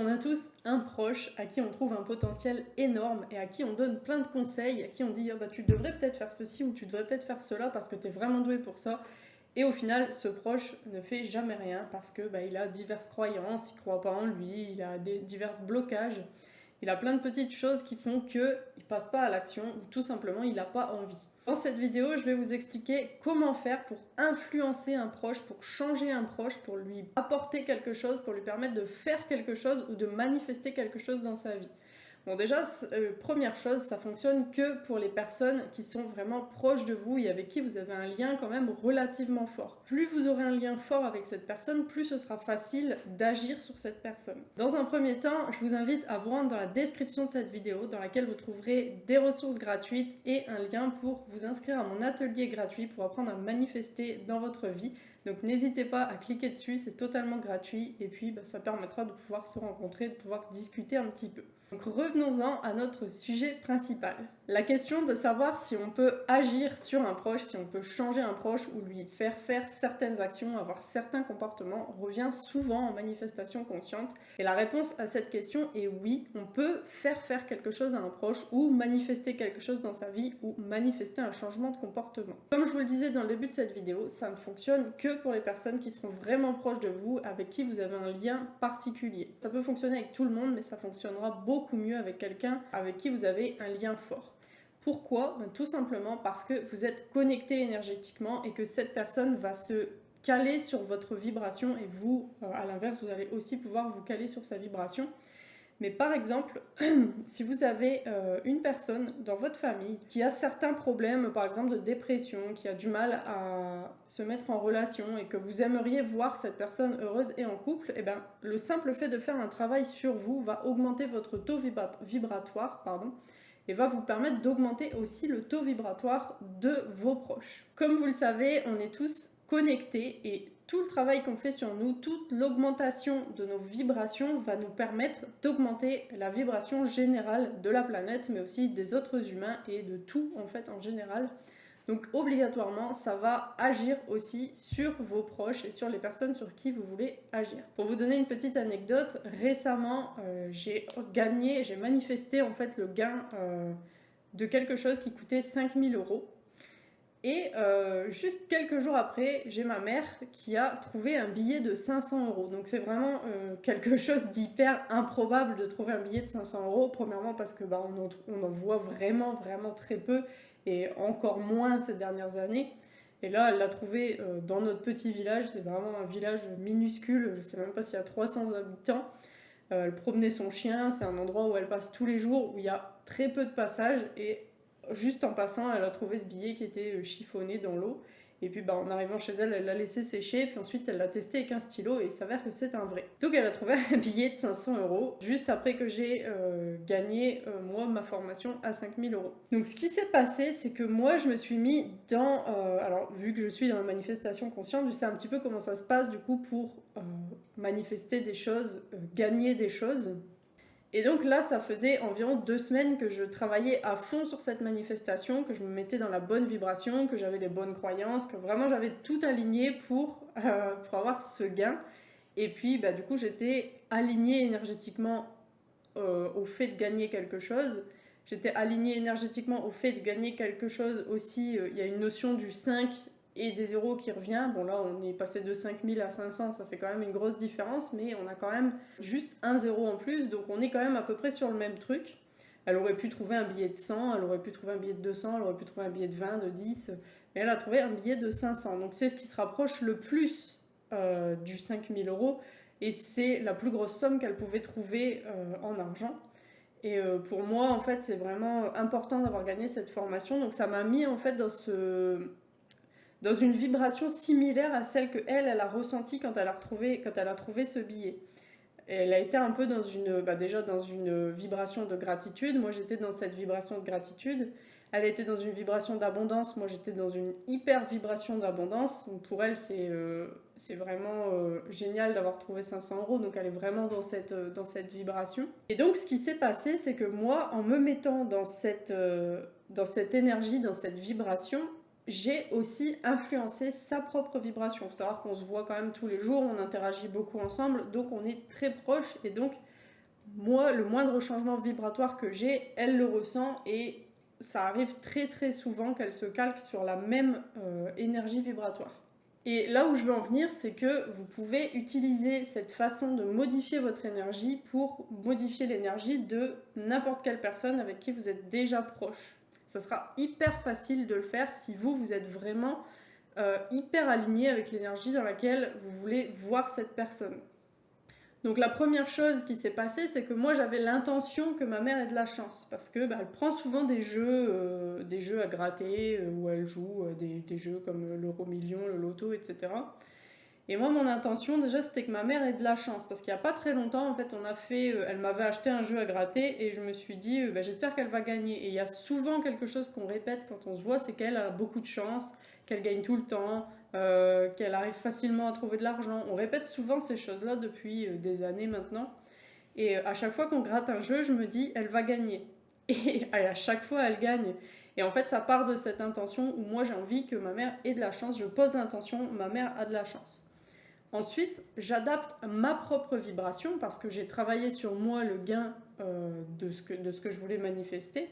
On a tous un proche à qui on trouve un potentiel énorme et à qui on donne plein de conseils, à qui on dit oh bah, tu devrais peut-être faire ceci ou tu devrais peut-être faire cela parce que tu es vraiment doué pour ça. Et au final, ce proche ne fait jamais rien parce que il a diverses croyances, il ne croit pas en lui, il a divers blocages, il a plein de petites choses qui font qu'il ne passe pas à l'action ou tout simplement il n'a pas envie. Dans cette vidéo, je vais vous expliquer comment faire pour influencer un proche, pour changer un proche, pour lui apporter quelque chose, pour lui permettre de faire quelque chose ou de manifester quelque chose dans sa vie. Bon déjà, première chose, ça fonctionne que pour les personnes qui sont vraiment proches de vous et avec qui vous avez un lien quand même relativement fort. Plus vous aurez un lien fort avec cette personne, plus ce sera facile d'agir sur cette personne. Dans un premier temps, je vous invite à vous rendre dans la description de cette vidéo dans laquelle vous trouverez des ressources gratuites et un lien pour vous inscrire à mon atelier gratuit pour apprendre à manifester dans votre vie. Donc n'hésitez pas à cliquer dessus, c'est totalement gratuit et puis ça permettra de pouvoir se rencontrer, de pouvoir discuter un petit peu. Donc revenons-en à notre sujet principal. La question de savoir si on peut agir sur un proche, si on peut changer un proche ou lui faire faire certaines actions, avoir certains comportements, revient souvent en manifestation consciente. Et la réponse à cette question est oui, on peut faire faire quelque chose à un proche ou manifester quelque chose dans sa vie ou manifester un changement de comportement. Comme je vous le disais dans le début de cette vidéo, ça ne fonctionne que pour les personnes qui seront vraiment proches de vous, avec qui vous avez un lien particulier. Ça peut fonctionner avec tout le monde, mais ça fonctionnera beaucoup mieux avec quelqu'un avec qui vous avez un lien fort. Pourquoi ? Tout simplement parce que vous êtes connecté énergétiquement et que cette personne va se caler sur votre vibration et vous, à l'inverse, vous allez aussi pouvoir vous caler sur sa vibration. Mais par exemple, si vous avez une personne dans votre famille qui a certains problèmes, par exemple de dépression, qui a du mal à se mettre en relation et que vous aimeriez voir cette personne heureuse et en couple, eh ben, le simple fait de faire un travail sur vous va augmenter votre taux vibratoire, et va vous permettre d'augmenter aussi le taux vibratoire de vos proches. Comme vous le savez, on est tous connectés et tout le travail qu'on fait sur nous, toute l'augmentation de nos vibrations va nous permettre d'augmenter la vibration générale de la planète, mais aussi des autres humains et de tout en fait en général. Donc obligatoirement, ça va agir aussi sur vos proches et sur les personnes sur qui vous voulez agir. Pour vous donner une petite anecdote, récemment, j'ai manifesté en fait le gain de quelque chose qui coûtait 5 000 €. Et juste quelques jours après, j'ai ma mère qui a trouvé un billet de 500 €. Donc c'est vraiment quelque chose d'hyper improbable de trouver un billet de 500 €. Premièrement parce que on en voit vraiment, vraiment très peu et encore moins ces dernières années. Et là, elle l'a trouvé dans notre petit village. C'est vraiment un village minuscule. Je ne sais même pas s'il y a 300 habitants. Elle promenait son chien. C'est un endroit où elle passe tous les jours, où il y a très peu de passages. Et juste en passant, elle a trouvé ce billet qui était chiffonné dans l'eau. Et puis en arrivant chez elle, elle l'a laissé sécher. Puis ensuite, elle l'a testé avec un stylo et il s'avère que c'est un vrai. Donc elle a trouvé un billet de 500 € juste après que j'ai gagné, moi, ma formation à 5 000 €. Donc ce qui s'est passé, c'est que moi, je me suis mis dans... alors, vu que je suis dans la manifestation consciente, je sais un petit peu comment ça se passe du coup pour manifester des choses, gagner des choses. Et donc là, ça faisait environ 2 semaines que je travaillais à fond sur cette manifestation, que je me mettais dans la bonne vibration, que j'avais les bonnes croyances, que vraiment j'avais tout aligné pour avoir ce gain. Et puis du coup, j'étais alignée énergétiquement au fait de gagner quelque chose. J'étais alignée énergétiquement au fait de gagner quelque chose aussi. Il y a une notion du 5 et des zéros qui revient. Bon là on est passé de 5000 à 500, ça fait quand même une grosse différence, mais on a quand même juste un zéro en plus, donc on est quand même à peu près sur le même truc. Elle aurait pu trouver un billet de 100, elle aurait pu trouver un billet de 200, elle aurait pu trouver un billet de 20, de 10, mais elle a trouvé un billet de 500. Donc c'est ce qui se rapproche le plus du 5000 €, et c'est la plus grosse somme qu'elle pouvait trouver en argent. Et pour moi, en fait, c'est vraiment important d'avoir gagné cette formation, donc ça m'a mis en fait dans une vibration similaire à celle que elle a ressentie quand elle a trouvé ce billet. Et elle a été un peu dans déjà dans une vibration de gratitude. Moi, j'étais dans cette vibration de gratitude. Elle était dans une vibration d'abondance. Moi, j'étais dans une hyper vibration d'abondance. Donc pour elle, c'est vraiment génial d'avoir trouvé 500 €. Donc elle est vraiment dans cette vibration. Et donc, ce qui s'est passé, c'est que moi, en me mettant dans cette énergie, dans cette vibration, j'ai aussi influencé sa propre vibration. Il faut savoir qu'on se voit quand même tous les jours, on interagit beaucoup ensemble, donc on est très proches. Et donc, moi, le moindre changement vibratoire que j'ai, elle le ressent et ça arrive très très souvent qu'elle se calque sur la même énergie vibratoire. Et là où je veux en venir, c'est que vous pouvez utiliser cette façon de modifier votre énergie pour modifier l'énergie de n'importe quelle personne avec qui vous êtes déjà proche. Ça sera hyper facile de le faire si vous êtes vraiment hyper aligné avec l'énergie dans laquelle vous voulez voir cette personne. Donc la première chose qui s'est passée, c'est que moi j'avais l'intention que ma mère ait de la chance, parce que elle prend souvent des jeux à gratter, où elle joue des jeux comme l'euro million, le loto, etc. Et moi mon intention déjà c'était que ma mère ait de la chance, parce qu'il n'y a pas très longtemps en fait elle m'avait acheté un jeu à gratter et je me suis dit j'espère qu'elle va gagner. Et il y a souvent quelque chose qu'on répète quand on se voit, c'est qu'elle a beaucoup de chance, qu'elle gagne tout le temps, qu'elle arrive facilement à trouver de l'argent. On répète souvent ces choses-là depuis des années maintenant. Et à chaque fois qu'on gratte un jeu, je me dis, elle va gagner. Et à chaque fois, elle gagne. Et en fait, ça part de cette intention où moi, j'ai envie que ma mère ait de la chance. Je pose l'intention, ma mère a de la chance. Ensuite, j'adapte ma propre vibration parce que j'ai travaillé sur moi le gain de ce que je voulais manifester.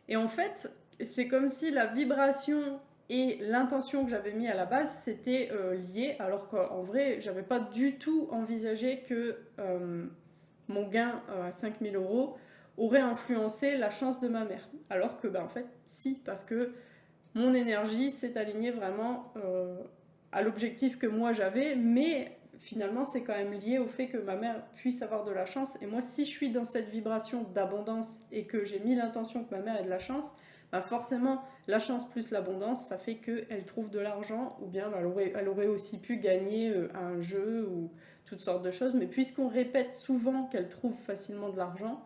Et en fait, c'est comme si la vibration et l'intention que j'avais mis à la base c'était lié, alors qu'en vrai j'avais pas du tout envisagé que mon gain à 5 000 € aurait influencé la chance de ma mère, alors que en fait si, parce que mon énergie s'est alignée vraiment à l'objectif que moi j'avais, mais finalement c'est quand même lié au fait que ma mère puisse avoir de la chance. Et moi, si je suis dans cette vibration d'abondance et que j'ai mis l'intention que ma mère ait de la chance, forcément la chance plus l'abondance, ça fait qu'elle trouve de l'argent, ou bien elle aurait aussi pu gagner un jeu ou toutes sortes de choses. Mais puisqu'on répète souvent qu'elle trouve facilement de l'argent,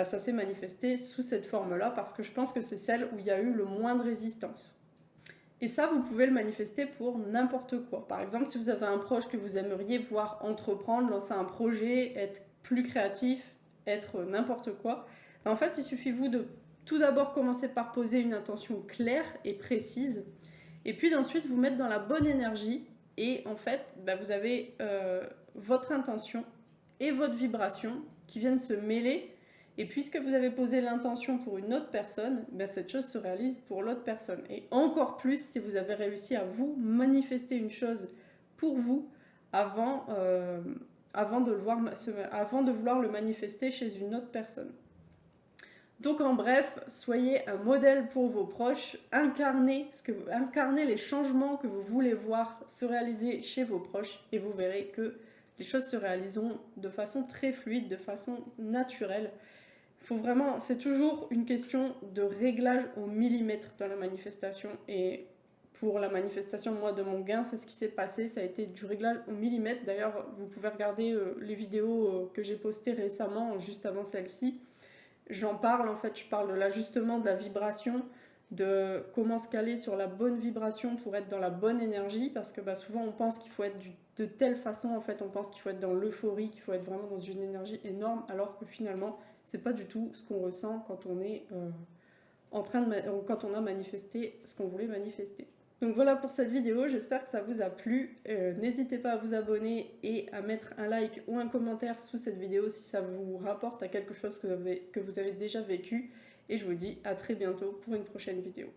ça s'est manifesté sous cette forme-là, parce que je pense que c'est celle où il y a eu le moins de résistance. Et ça, vous pouvez le manifester pour n'importe quoi. Par exemple, si vous avez un proche que vous aimeriez voir entreprendre, lancer un projet, être plus créatif, être n'importe quoi, en fait, il suffit vous de tout d'abord commencer par poser une intention claire et précise, et puis d'ensuite vous mettre dans la bonne énergie, et en fait, vous avez votre intention et votre vibration qui viennent se mêler. Et puisque vous avez posé l'intention pour une autre personne, cette chose se réalise pour l'autre personne. Et encore plus si vous avez réussi à vous manifester une chose pour vous avant de vouloir le manifester chez une autre personne. Donc en bref, soyez un modèle pour vos proches, incarnez les changements que vous voulez voir se réaliser chez vos proches, et vous verrez que les choses se réaliseront de façon très fluide, de façon naturelle. C'est toujours une question de réglage au millimètre dans la manifestation. Et pour la manifestation, moi, de mon gain, c'est ce qui s'est passé. Ça a été du réglage au millimètre. D'ailleurs, vous pouvez regarder les vidéos que j'ai postées récemment, juste avant celle-ci. J'en parle, en fait, je parle de l'ajustement de la vibration, de comment se caler sur la bonne vibration pour être dans la bonne énergie. Parce que souvent, on pense qu'il faut être de telle façon. En fait, on pense qu'il faut être dans l'euphorie, qu'il faut être vraiment dans une énergie énorme, alors que finalement, c'est pas du tout ce qu'on ressent quand on est quand on a manifesté ce qu'on voulait manifester. Donc voilà pour cette vidéo, j'espère que ça vous a plu. N'hésitez pas à vous abonner et à mettre un like ou un commentaire sous cette vidéo si ça vous rapporte à quelque chose que vous avez déjà vécu. Et je vous dis à très bientôt pour une prochaine vidéo.